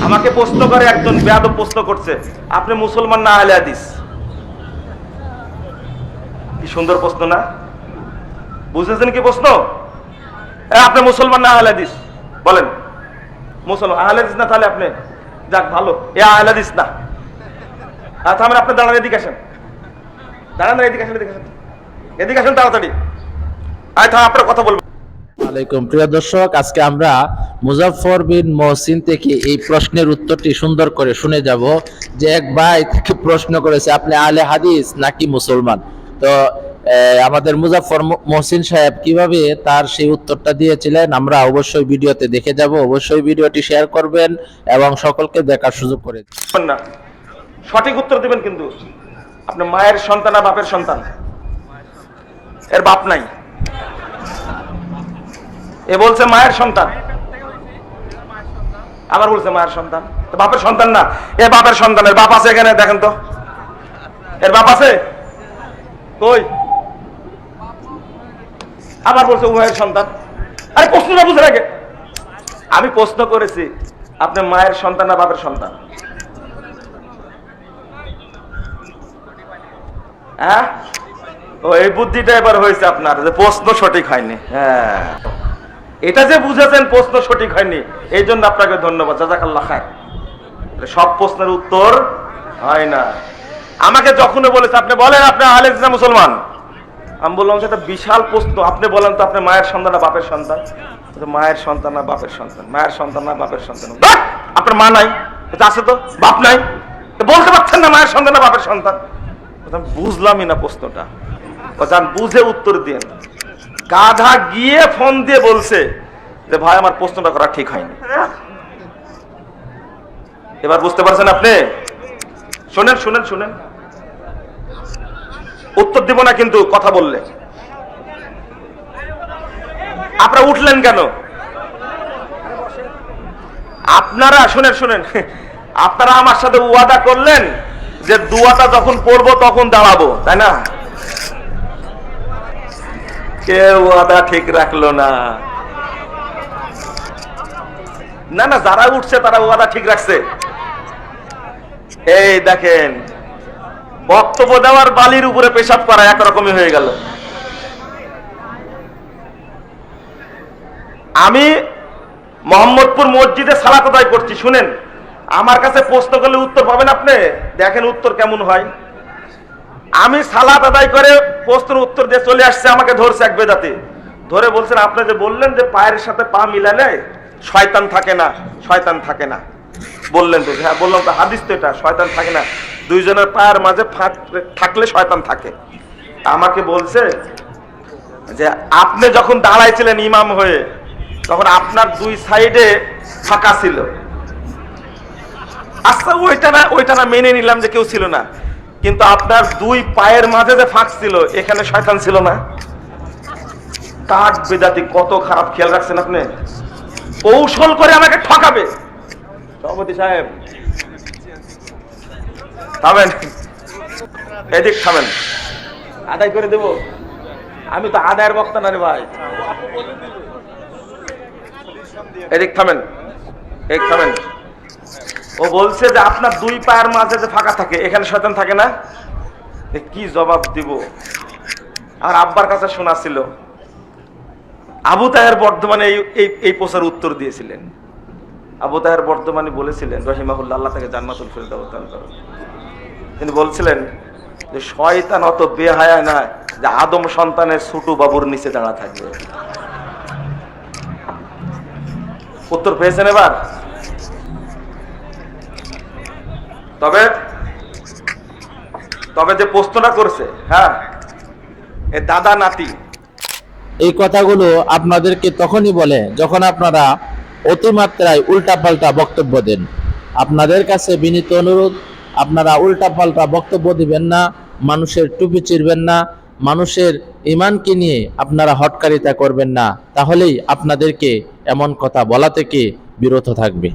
আমাকে প্রশ্ন করে একজন বেয়াদব প্রশ্ন করছে, আপনি মুসলমান না আহলে হাদিস? কি সুন্দর প্রশ্ন না? বুঝেছেন কি প্রশ্ন? আপনি মুসলমান না আহলে হাদিস বলেন? মুসলমান। আহলে হাদিস না তাহলে আপনি যাক ভালো, এ আহলে হাদিস না। তাহলে আপনি দাঁড়ান, এদিকে আসেন, দাঁড়ান, এদিকে আসেন, এদিকে আসেন, এদিকে আসেন তাড়াতাড়ি। আপনার কথা বলবো। আলাইকুম প্রিয় দর্শক, আজকে আমরা মুজাফফর বিন মহসিন থেকে এই প্রশ্নের উত্তরটি সুন্দর করে শুনে যাব। যে এক ভাই থেকে প্রশ্ন করেছে, আপনি আহলে হাদিস নাকি মুসলমান? তো আমাদের মুজাফফর মহসিন সাহেব কিভাবে তার সেই উত্তরটা দিয়েছিলেন আমরা অবশ্যই ভিডিওতে দেখে যাব। অবশ্যই ভিডিওটি শেয়ার করবেন এবং সকলকে দেখার সুযোগ করে না। সঠিক উত্তর দিবেন, কিন্তু আপনি মায়ের সন্তান না বাপের সন্তান? এর বাপ নাই, এ বলছে মায়ের সন্তান, আবার বলছে মায়ের সন্তান, বাপের সন্তান না। এ বাপের সন্তান। এর বাপ আছে এখানে? দেখেন তো, এর বাপ আছে কই? আবার বলছে উভয়ের সন্তান। আরে প্রশ্নটা বুঝে রাখে। আমি প্রশ্ন করেছি, আপনি মায়ের সন্তান না বাপের সন্তান? হ্যাঁ, ও এই বুদ্ধিটা এবার হয়েছে আপনার, যে প্রশ্ন সঠিক হয়নি। হ্যাঁ, এটা যে বুঝেছেন প্রশ্ন সঠিক হয়নি, এই জন্য আপনাকে ধন্যবাদ, জাযাকাল্লাহ খায়র। সব প্রশ্নের উত্তর হয় না। আমাকে যখন বলেছে আপনি বলেন আপনি আহলে হাদিস না মুসলমান, আমি বললাম সেটা বিশাল প্রশ্ন, আপনি বলেন তো আপনি মায়ের সন্তান না বাপের সন্তান? মায়ের সন্তান না বাপের সন্তান? মায়ের সন্তান না বাপের সন্তান? আপনার মা নাই? আছে তো, বাপ নাই, বলতে পারছেন না মায়ের সন্তান না বাপের সন্তান? বুঝলামই না প্রশ্নটা। বুঝে উত্তর দিয়ে। গাধা গিয়ে ফোন দিয়ে বলছে যে ভাই আমার প্রশ্নটা করা ঠিক হয়নি। এবার বুঝতে পারছেন আপনি? শুনেন শুনেন শুনেন, উত্তর দিব না কিন্তু কথা বললে। আপনারা উঠলেন কেন? আপনারা শুনেন শুনেন, আপনারা আমার সাথে ওয়াদা করলেন যে দুয়াটা যখন পড়বো তখন দাঁড়াবো, তাই না? কেউ ওয়াদা ঠিক রাখলো না। না না, যারা উঠছে তারা ওয়াদা ঠিক রাখছে। এই দেখেন, বক্তব্য দেওয়ার বালির উপরে পেশাব করা একরকমই হয়ে গেল। আমি মোহাম্মদপুর মসজিদে সালাত আদায় করছি, শুনেন। আমার কাছে প্রশ্ন করলে উত্তর পাবেন আপনি, দেখেন উত্তর কেমন হয়। আমি সালাত আদায় করে প্রশ্নের উত্তর দিয়ে চলে আসছে, আমাকে ধরছে এক বেদাতি, ধরে বলছেন আপনি যে বললেন যে পায়ের সাথে পা মিলালে শয়তান থাকে না, শয়তান থাকে না বললেন তো? হ্যাঁ বললাম তো, হাদিস তো এটা, শয়তান থাকে না, দুইজনের পায়ের মাঝে ফাঁক থাকলে শয়তান থাকে। আমাকে বলছে যে আপনি যখন দাঁড়াইছিলেন ইমাম হয়ে, তখন আপনার দুই সাইডে ফাঁকা ছিল। আচ্ছা ওইটা না মেনে নিলাম যে কেউ ছিল না, কিন্তু আপনার দুই পায়ের মাঝে যে ফাঁক ছিল, এখানে শয়তান ছিল না? কাঠ বেদাতি, কত খারাপ, খেয়াল রাখছেন আপনি? কৌশল করে আমাকে ঠকাবে। সভাপতি সাহেব থামেন, এদিক থামেন, আদায় করে দেব। আমি তো আদায়ের বক্তা না রে ভাই। এদিক থামেন, এক থামেন। ও বলছে যে আপনার দুই পায়ের মাঝে যে ফাঁকা থাকে, এখানে শয়তান থাকে না? কি জবাব দিব? আর আব্বার কাছে শোনা ছিল, আবু তাহের বর্ধমানে এই প্রশ্নের উত্তর দিয়েছিলেন। আবু তাহের বর্ধমানে বলেছিলেন রহিমাহুল্লাহ, আল্লাহ তাকে জান্নাতুল ফিরদাউস দান করুন, তিনি বলছিলেন যে শয়তান অত বেহায়া না যে আদম সন্তানের ছোট বাবুর নিচে দাঁড়া থাকবে। উত্তর পেয়েছেন এবার? তবে তবে যে প্রশ্নটা করছে, হ্যাঁ, এ দাদা নাতি। এই কথাগুলো আপনাদেরকে তখনই বলে যখন আপনারা অতিমাত্রায় উল্টাপাল্টা বক্তব্য দেন। আপনাদের কাছে বিনীত অনুরোধ, আপনারা উল্টাপাল্টা বক্তব্য দিবেন না, মানুষের টুপি চিরবেন না, মানুষের ঈমানকে নিয়ে আপনারা হটকারিতা করবেন না, তাহলেই আপনাদেরকে এমন কথা বলা থেকে বিরত থাকবে।